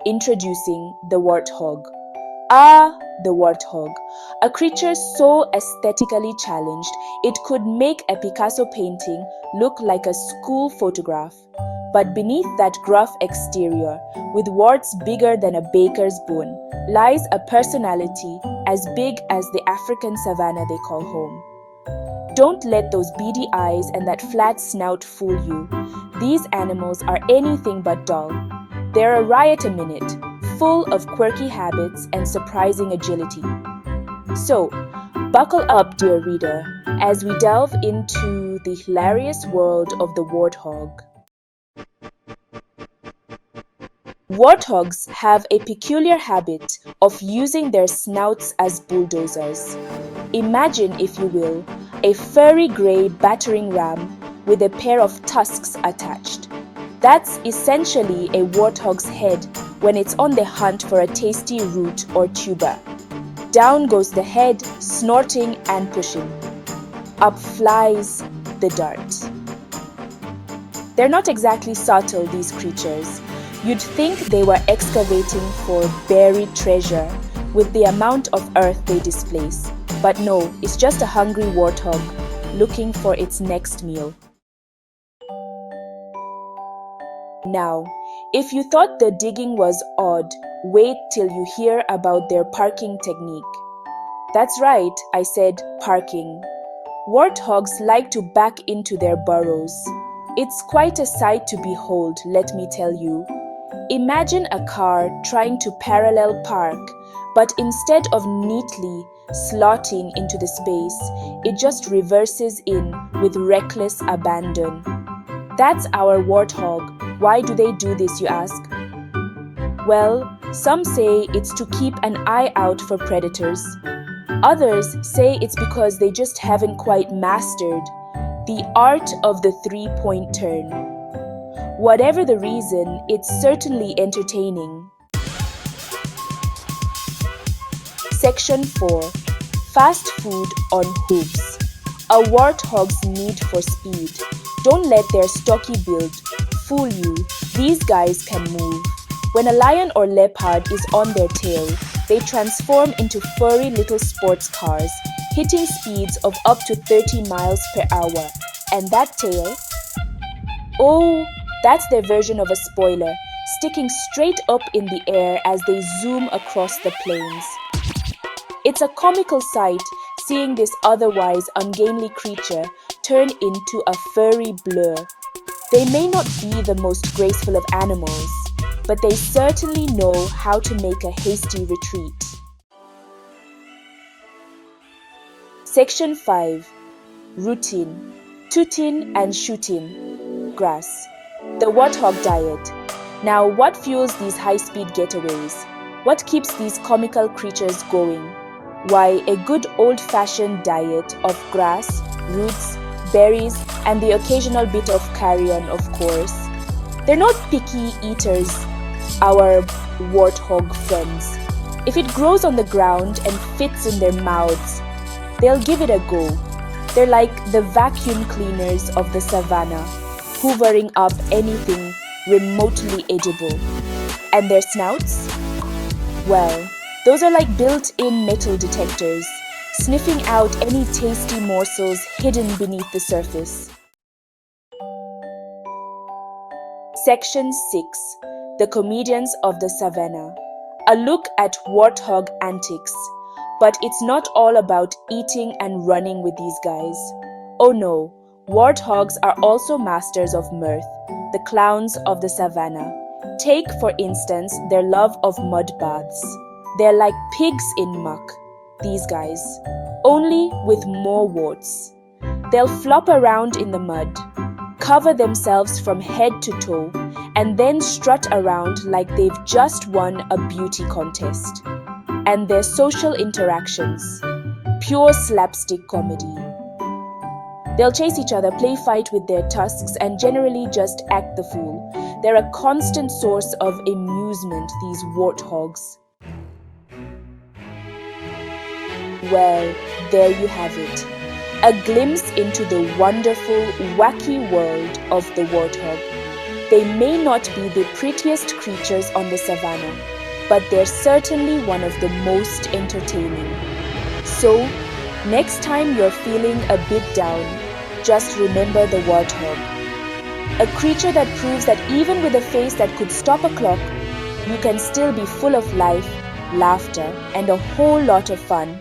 Introducing the Warthog. Ah, the Warthog, a creature so aesthetically challenged it could make a Picasso painting look like a school photograph. But beneath that gruff exterior, with warts bigger than a baker's bone, lies a personality as big as the African Savannah they call home. Don't let those beady eyes and that flat snout fool you. These animals are anything but dull. They're a riot a minute, full of quirky habits and surprising agility. So, buckle up, dear reader, as we delve into the hilarious world of the warthog. Warthogs have a peculiar habit of using their snouts as bulldozers. Imagine, if you will, a furry grey battering ram with a pair of tusks attached. That's essentially a warthog's head when it's on the hunt for a tasty root or tuber. Down goes the head, snorting and pushing. Up flies the dart. They're not exactly subtle, these creatures. You'd think they were excavating for buried treasure with the amount of earth they displace. But no, it's just a hungry warthog looking for its next meal. Now, if you thought the digging was odd, wait till you hear about their parking technique. That's right, I said parking. Warthogs like to back into their burrows. It's quite a sight to behold, let me tell you. Imagine a car trying to parallel park, but instead of neatly slotting into the space, it just reverses in with reckless abandon. That's our warthog. Why do they do this, you ask? Well, some say it's to keep an eye out for predators. Others say it's because they just haven't quite mastered the art of the three-point turn. Whatever the reason, it's certainly entertaining. Section 4. Fast food on hooves. A warthog's need for speed. Don't let their stocky build fool you. These guys can move. When a lion or leopard is on their tail, they transform into furry little sports cars, hitting speeds of up to 30 miles per hour. And that tail? Oh, that's their version of a spoiler, sticking straight up in the air as they zoom across the plains. It's a comical sight seeing this otherwise ungainly creature turn into a furry blur. They may not be the most graceful of animals, but they certainly know how to make a hasty retreat. Section 5. Routine. Tooting and shooting. Grass. The warthog diet. Now, what fuels these high-speed getaways? What keeps these comical creatures going? Why, a good old-fashioned diet of grass, roots, berries, and the occasional bit of carrion, of course. They're not picky eaters, our warthog friends. If it grows on the ground and fits in their mouths, they'll give it a go. They're like the vacuum cleaners of the savannah, hoovering up anything remotely edible. And their snouts? Well, those are like built-in metal detectors, sniffing out any tasty morsels hidden beneath the surface. Section 6. The comedians of the savannah. A look at warthog antics. But it's not all about eating and running with these guys. Oh no, warthogs are also masters of mirth, the clowns of the savannah. Take, for instance, their love of mud baths. They're like pigs in muck, these guys, only with more warts. They'll flop around in the mud, cover themselves from head to toe, and then strut around like they've just won a beauty contest. And their social interactions, pure slapstick comedy. They'll chase each other, play fight with their tusks, and generally just act the fool. They're a constant source of amusement, these warthogs. Well, there you have it. A glimpse into the wonderful, wacky world of the warthog. They may not be the prettiest creatures on the savannah, but they're certainly one of the most entertaining. So, next time you're feeling a bit down, just remember the warthog. A creature that proves that even with a face that could stop a clock, you can still be full of life, laughter, and a whole lot of fun.